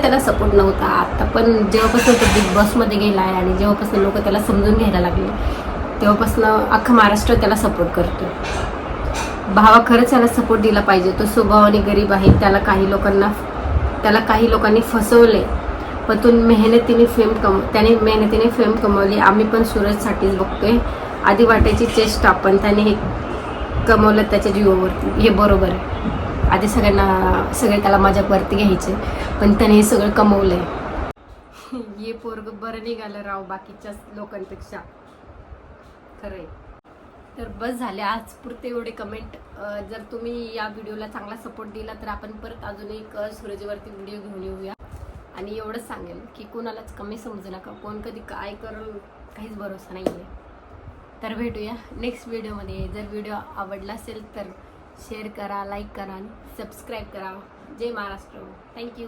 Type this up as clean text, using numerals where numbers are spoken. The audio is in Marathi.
त्याला सपोर्ट नव्हता. आता पण जेव्हापासून तो बिग बॉसमध्ये गेला आहे आणि जेव्हापासून लोक त्याला समजून घ्यायला लागले तेव्हापासून अख्खा महाराष्ट्र त्याला सपोर्ट करतो. भावा खरंच त्याला सपोर्ट दिला पाहिजे. तो स्वभावाने गरीब आहे. त्याला काही लोकांनी फसवले, पण त्याने मेहनतीने फेम कमवली. आम्ही पण सूरजसाठीच बघतोय. आधी वाटायची चेष्टा, पण त्याने हे कमवलं त्याच्या जीवावरती. हे बरोबर आहे. आधी सगळे त्याला मजाकवरती घ्यायचे, पण त्याने हे सगळं कमवलंय. हे पोरग बरं निघालं राव बाकीच्या लोकांपेक्षा, खरंय. तर बस झाले आज पुरते एवढे कमेंट. जर तुम्ही या व्हिडिओला चांगला सपोर्ट दिला तर आपण परत अजून एक सूरजवरती व्हिडिओ घेऊन येऊया. आणि एवढंच सांगेल की कोणालाच कमी समजू नका. कोण कधी काय करेल काहीच भरोसा नाही आहे. तर भेटूया नेक्स्ट व्हिडिओमध्ये. जर व्हिडिओ आवडला असेल तर शेअर करा, लाईक करा आणि सबस्क्राईब करा. जय महाराष्ट्र. थँक्यू.